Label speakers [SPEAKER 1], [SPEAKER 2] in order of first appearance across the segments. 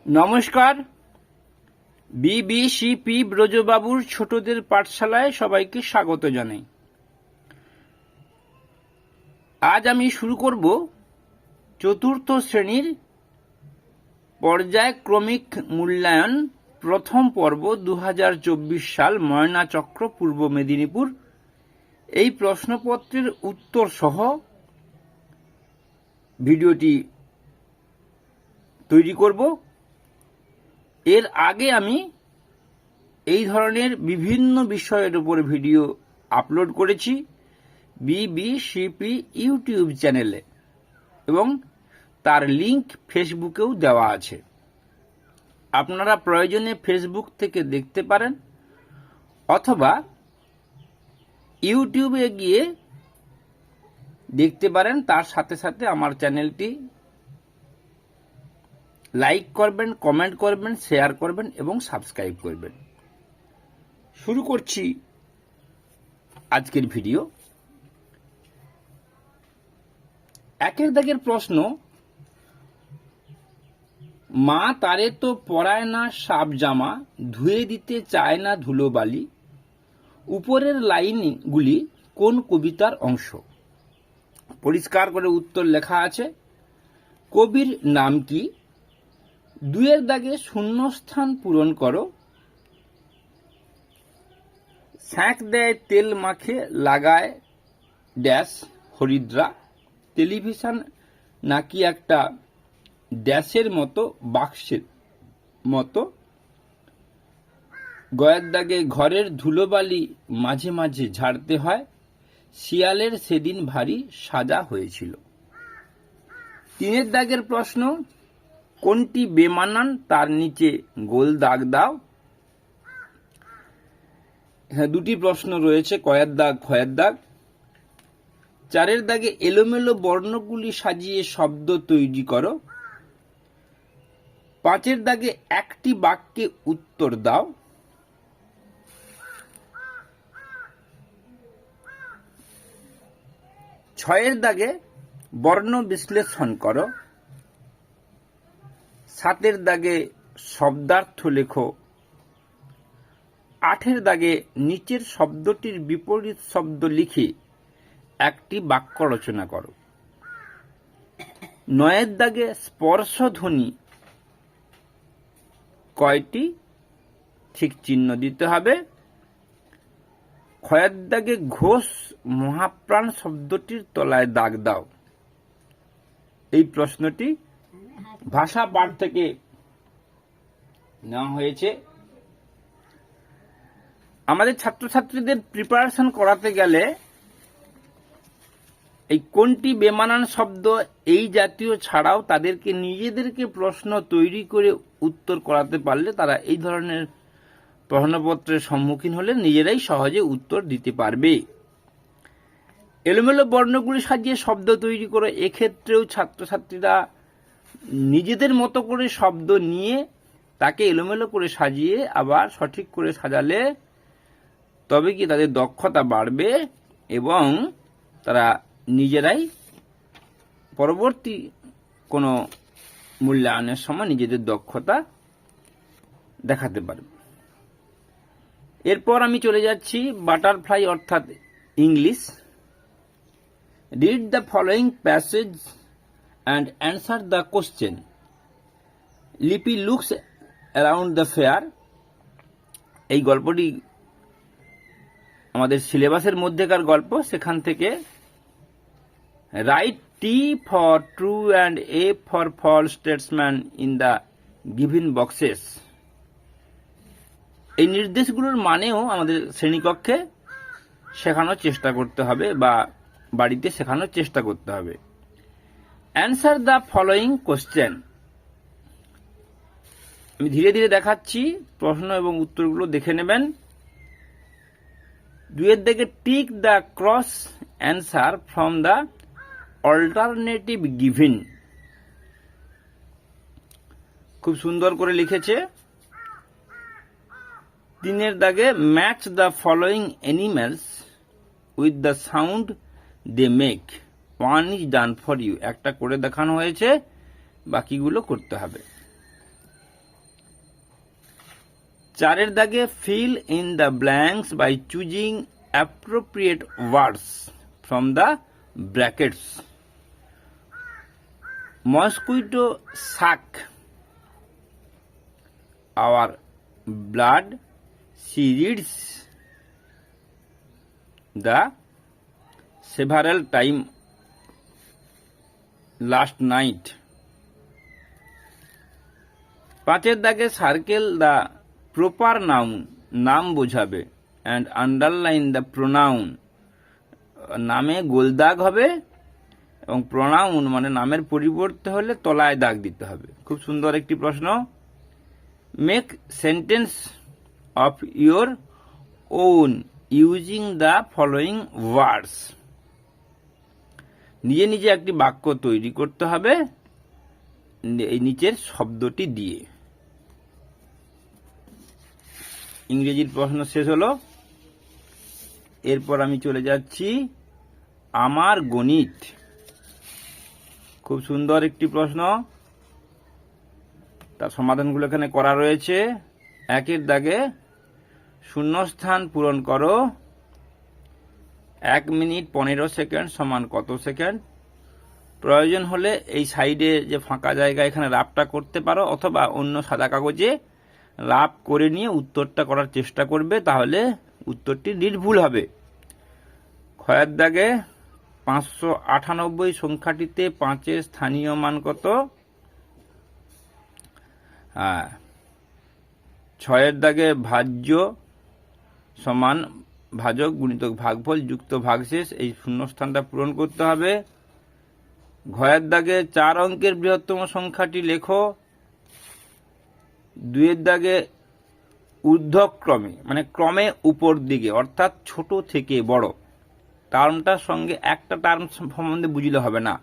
[SPEAKER 1] নমস্কার, বিবিসিপি ব্রজবাবুর ছোটদের পাঠশালায় সবাইকে স্বাগত জানাই। আজ আমি শুরু করব চতুর্থ শ্রেণীর পর্যায়ক্রমিক মূল্যায়ন প্রথম পর্ব 2024 সাল ময়নাচক্র পূর্ব মেদিনীপুর এই প্রশ্নপত্রের উত্তর সহ ভিডিওটি তৈরি করব। এর আগে আমি এই ধরনের বিভিন্ন বিষয়ের উপর ভিডিও আপলোড করেছি বিবিসিপি ইউটিউব চ্যানেলে এবং তার লিংক ফেসবুকেও দেওয়া আছে। আপনারা প্রয়োজনে ফেসবুক থেকে দেখতে পারেন অথবা ইউটিউবে গিয়ে দেখতে পারেন। তার সাথে সাথে আমার চ্যানেলটি লাইক করবেন, কমেন্ট করবেন, শেয়ার করবেন এবং সাবস্ক্রাইব করবেন। শুরু করছি আজকের ভিডিও। একের দাগের প্রশ্ন, মা তারে তো পরায় না সাব জামা, ধুয়ে দিতে চায় না ধুলোবালি। উপরের লাইনগুলি কোন কবিতার অংশ? পরিষ্কার করে উত্তর লেখা আছে। কবির নাম কি? দুয়ের দাগে শূন্যস্থান পূরণ করো। স্যাঁক দেয় তেল মাখে লাগায় ড্যাশ হরিদ্রা। টেলিভিশন নাকি একটা ড্যাশের মতো, বাক্সের মতো। গয়ের দাগে ঘরের ধুলোবালি মাঝে মাঝে ঝাড়তে হয়। শিয়ালের সেদিন ভারী সাজা হয়েছিল। তিনের দাগের প্রশ্ন, কোনটি বেমানান তার নিচে গোল দাগ দাও। হ্যাঁ, দুটি প্রশ্ন রয়েছে, কয়ের দাগ, ক্ষয়ের দাগ। চারের দাগে এলোমেলো বর্ণগুলি সাজিয়ে শব্দ তৈরি করো। পাঁচের দাগে একটি বাক্যে উত্তর দাও। ছয়ের দাগে বর্ণ বিশ্লেষণ করো। সাতের দাগে শব্দার্থ লেখো। আটের দাগে নিচের শব্দটির বিপরীত শব্দ লিখে একটি বাক্য রচনা করো। নয়ের দাগে স্পর্শধ্বনি কয়টি? ঠিক চিহ্ন দিতে হবে। ক্ষয়ের দাগে ঘোষ মহাপ্রাণ শব্দটির তলায় দাগ দাও। এই প্রশ্নটি ভাষা পাঠ থেকে নেওয়া হয়েছে। আমাদের ছাত্রছাত্রীদের প্রিপারেশন করাতে গেলে এই কোনটি বেমানান শব্দ এই জাতীয় ছাড়াও তাদেরকে নিজেদেরকে প্রশ্ন তৈরি করে উত্তর করাতে পারলে তারা এই ধরনের প্রশ্নপত্রের সম্মুখীন হলে নিজেরাই সহজে উত্তর দিতে পারবে। এলোমেলো বর্ণগুলি সাজিয়ে শব্দ তৈরি করে, এক্ষেত্রেও ছাত্রছাত্রীরা নিজেদের মতো করে শব্দ নিয়ে তাকে এলোমেলো করে সাজিয়ে আবার সঠিক করে সাজালে তবে কি তাদের দক্ষতা বাড়বে এবং তারা নিজেরাই পরবর্তী কোনো মূল্যায়নের সময় নিজেদের দক্ষতা দেখাতে পারবে। এরপর আমি চলে যাচ্ছি বাটারফ্লাই অর্থাৎ English. Read the following passage and answer the question. Lipi looks around the fair. এই গল্পটি আমাদের সিলেবাসের মধ্যেকার গল্প। সেখান থেকে write T for true and F for false স্টেটসম্যান ইন দ্য গিভেন বক্সেস। এই নির্দেশগুলোর মানেও আমাদের শ্রেণীকক্ষে শেখানোর চেষ্টা করতে হবে বা বাড়িতে শেখানোর চেষ্টা করতে হবে। Answer the following question. আমি ধীরে ধীরে দেখাচ্ছি, প্রশ্ন এবং উত্তরগুলো দেখে নেবেন। দুয়ের দিকে tick the cross answer from the alternative given. খুব সুন্দর করে লিখেছে। তিনের দাগে match the following animals with the sound they make. One is done for you. একটা করে দেখানো হয়েছে, বাকিগুলো করতে হবে। 4 দাগে fill in the blanks by choosing appropriate words from the brackets. Mosquito suck our blood. She reads the several time last night. 5 দাগে circle the proper noun, নাম বোঝাবে, অ্যান্ড আন্ডারলাইন দ্য প্রোনাউন, নামে গোল দাগ হবে এবং প্রোনাউন মানে নামের পরিবর্তে হলে তলায় দাগ দিতে হবে। খুব সুন্দর একটি প্রশ্ন। Make sentence of your own using the following words. নিজে নিজে একটি বাক্য তৈরি করতে হবে এই নিচের শব্দটি দিয়ে। ইংরেজির প্রশ্ন শেষ হলো। এরপর আমি চলে যাচ্ছি আমার গণিত। খুব সুন্দর একটি প্রশ্ন, তার সমাধানগুলো এখানে করা রয়েছে। 1 দাগে শূন্যস্থান পূরণ করো। 1 মিনিট 15 সেকেন্ড সমান কত সেকেন্ড? প্রয়োজন হলে এই সাইডে যে ফাঁকা জায়গা এখানে রাফটা করতে পারো, অথবা অন্য সাদা কাগজে রাফ করে নিয়ে উত্তরটা করার চেষ্টা করবে, তাহলে উত্তরটি নির্ভুল হবে। ক্ষয়ের দাগে 598 সংখ্যাটিতে 5-এর স্থানীয় মান কত? 6 দাগে ভাজ্য সমান ভাজক গুণিতক ভাগফল যুক্ত ভাগশেষ, এই শূন্যস্থানটা পূরণ করতে হবে। ঘয়ের দাগে 4 অঙ্কের বৃহত্তম সংখ্যাটি লেখো। 2 দাগে ঊর্ধ্বক্রমে মানে ক্রমে উপর দিকে, অর্থাৎ ছোট থেকে বড়। টার্মটার সঙ্গে একটা টার্ম সম্বন্ধে বুঝলে হবে না,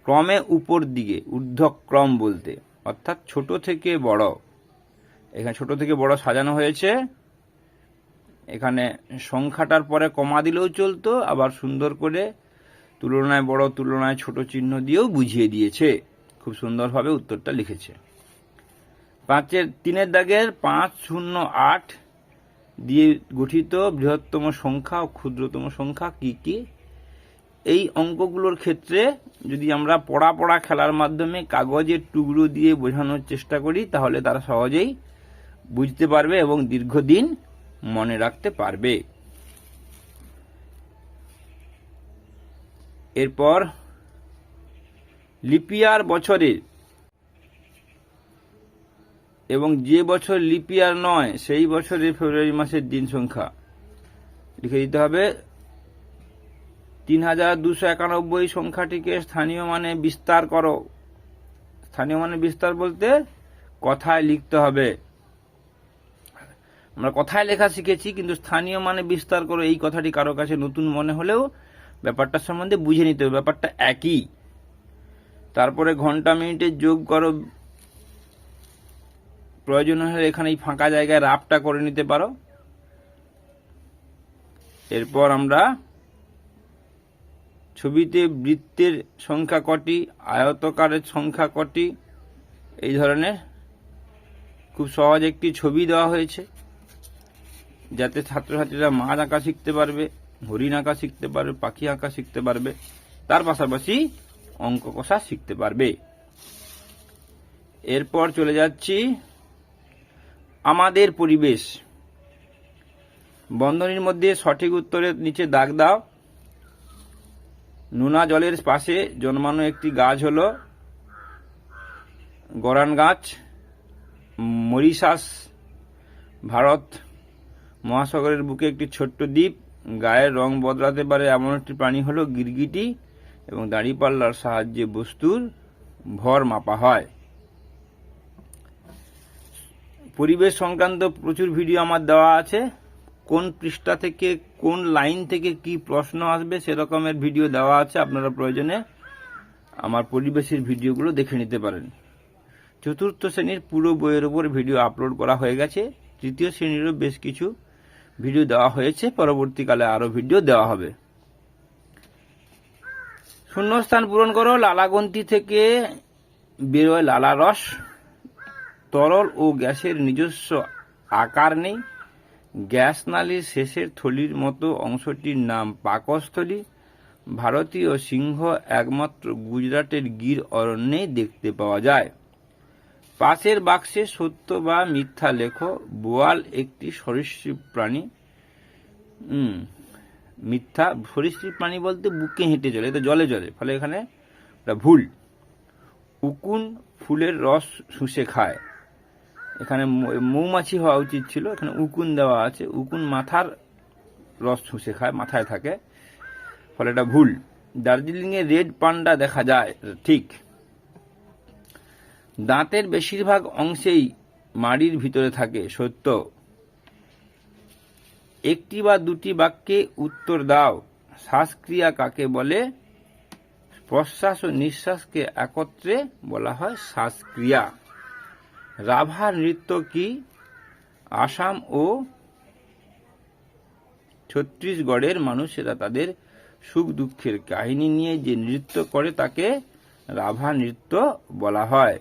[SPEAKER 1] ক্রমে উপর দিকে, ঊর্ধ্বক্রম বলতে অর্থাৎ ছোট থেকে বড়। এখানে ছোট থেকে বড় সাজানো হয়েছে। এখানে সংখ্যাটার পরে কমা দিলেও চলতো, আবার সুন্দর করে তুলনায় বড় তুলনায় ছোট চিহ্ন দিয়েও বুঝিয়ে দিয়েছে। খুব সুন্দরভাবে উত্তরটা লিখেছে। 3 দাগের 508 দিয়ে গঠিত বৃহত্তম সংখ্যা ও ক্ষুদ্রতম সংখ্যা কি কি? এই অঙ্কগুলোর ক্ষেত্রে যদি আমরা পড়া খেলার মাধ্যমে কাগজের টুকরো দিয়ে বোঝানোর চেষ্টা করি, তাহলে তারা সহজেই বুঝতে পারবে এবং দীর্ঘদিন মনে রাখতে পারবে। এরপর লিপিয়ার বছরের এবং যে বছর লিপিয়ার নয় সেই বছরের ফেব্রুয়ারি মাসের দিন সংখ্যা লিখে দিতে হবে। 3291 সংখ্যাটিকে স্থানীয় মানে বিস্তার করো। স্থানীয় মানে বিস্তার বলতে কথায় লিখতে হবে। আমরা কথায় লেখা শিখেছি, কিন্তু স্থানীয় মানে বিস্তার করো এই কথাটি কারো কাছে নতুন মনে হলেও ব্যাপারটা সম্বন্ধে বুঝে নিতে হবে, ব্যাপারটা একই। তারপরে ঘন্টা মিনিটে যোগ করো। প্রয়োজন হলে এখানে এই ফাঁকা জায়গায় রাফটা করে নিতে পারো। এরপর আমরা ছবিতে বৃত্তের সংখ্যা কটি, আয়তকারের সংখ্যা কটি, এই ধরনের খুব সহজ একটি ছবি দেওয়া হয়েছে, যাতে ছাত্রছাত্রীরা মাছ আঁকা শিখতে পারবে, হরিণ আঁকা শিখতে পারবে, পাখি আঁকা শিখতে পারবে, তার পাশাপাশি অঙ্ক কষা শিখতে পারবে। এরপর চলে যাচ্ছি আমাদের পরিবেশ। বন্ধনীর মধ্যে সঠিক উত্তরের নিচে দাগ দাও। নোনা জলের পাশে জন্মানো একটি গাছ হলো গরান গাছ। মরিশাস ভারত মহাসাগরের বুকে একটি ছোট্ট দ্বীপ। গায়ের রং বদলাতে পারে এমন একটি প্রাণী হলো গিরগিটি, এবং দাঁড়িপাল্লার সাহায্যে বস্তুর ভর মাপা হয়। পরিবেশ সংক্রান্ত প্রচুর ভিডিও আমার দেওয়া আছে। কোন পৃষ্ঠা থেকে কোন লাইন থেকে কি প্রশ্ন আসবে সেরকমের ভিডিও দেওয়া আছে, আপনারা প্রয়োজনে আমার পরিবেশের ভিডিওগুলো দেখে নিতে পারেন। চতুর্থ শ্রেণীর পুরো বইয়ের উপর ভিডিও আপলোড করা হয়ে গেছে। তৃতীয় শ্রেণীরও বেশ কিছু ভিডিও দেওয়া হয়েছে, পরবর্তীকালে আরো ভিডিও দেওয়া হবে। শূন্যস্থান পূরণ করো। লালাগ্রন্থি থেকে বেরোয় লালা রস। তরল ও গ্যাসের নিজস্ব আকার নেই। গ্যাস নালীর শেষের থলির মতো অংশটির নাম পাকস্থলী। ভারতীয় সিংহ একমাত্র গুজরাটের গির অরণ্যে দেখতে পাওয়া যায়। পাশের বাক্সে সত্য বা মিথ্যা লেখো। বোয়াল একটি সরীসৃপ প্রাণী। মিথ্যা। সরীসৃপ প্রাণী বলতে বুকে হেঁটে চলে, এটা জলে চলে, ফলে এখানে ভুল। উকুন ফুলের রস শুষে খায়। এখানে মৌমাছি হওয়া উচিত ছিল, এখানে উকুন দেওয়া আছে। উকুন মাথার রস শুষে খায়, মাথায় থাকে, ফলে এটা ভুল। দার্জিলিংয়ে রেড পান্ডা দেখা যায়, ঠিক। দাঁতের বেশিরভাগ অংশেই মাড়ির ভিতরে থাকে, সত্য। একটি বা দুটি বাক্যে উত্তর দাও। শ্বাসক্রিয়া কাকে বলে? প্রশ্বাস ও নিঃশ্বাসকে একত্রে বলা হয় শ্বাসক্রিয়া। রাভা নৃত্য কি? আসাম ও ছত্তিশগড়ের মানুষেরা তাদের সুখ দুঃখের কাহিনী নিয়ে যে নৃত্য করে তাকে রাভা নৃত্য বলা হয়।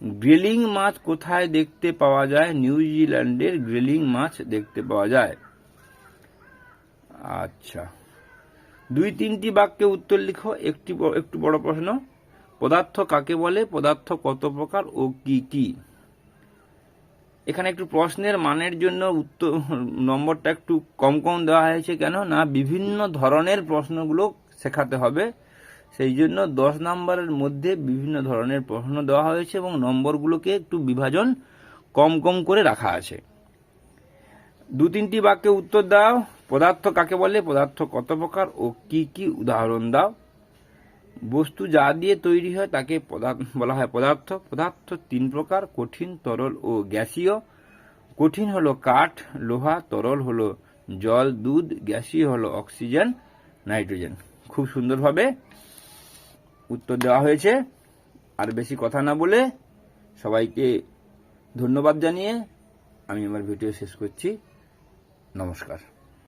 [SPEAKER 1] গ্রিলিং মাছ কোথায় দেখতে পাওয়া যায়? নিউজিল্যান্ডের গ্রিলিং মাছ দেখতে পাওয়া যায়। আচ্ছা, 2-3টি বাক্যে উত্তর লিখো। একটু বড় প্রশ্ন। পদার্থ কাকে বলে? পদার্থ কত প্রকার ও কি কি? এখানে একটু প্রশ্নের মানের জন্য উত্তর নম্বরটা একটু কম কম দেওয়া হয়েছে। কেন না, বিভিন্ন ধরনের প্রশ্নগুলো শেখাতে হবে, সেই জন্য 10 নম্বরের মধ্যে বিভিন্ন ধরনের প্রশ্ন দেওয়া হয়েছে এবং নম্বরগুলোকে একটু বিভাজন কম কম করে রাখা আছে। 2-3টি বাক্যে উত্তর দাও। পদার্থ কাকে বলে? পদার্থ কত প্রকার ও কি কি? উদাহরণ দাও। বস্তু যা দিয়ে তৈরি হয় তাকে বলা হয় পদার্থ। পদার্থ 3 প্রকার: কঠিন, তরল ও গ্যাসীয়। কঠিন হলো কাঠ, লোহা। তরল হলো জল, দুধ। গ্যাসীয় হলো অক্সিজেন, নাইট্রোজেন। খুব সুন্দরভাবে উত্তর দেওয়া হয়েছে। আর বেশি কথা না বলে সবাইকে ধন্যবাদ জানিয়ে আমি আমার ভিডিও শেষ করছি। নমস্কার।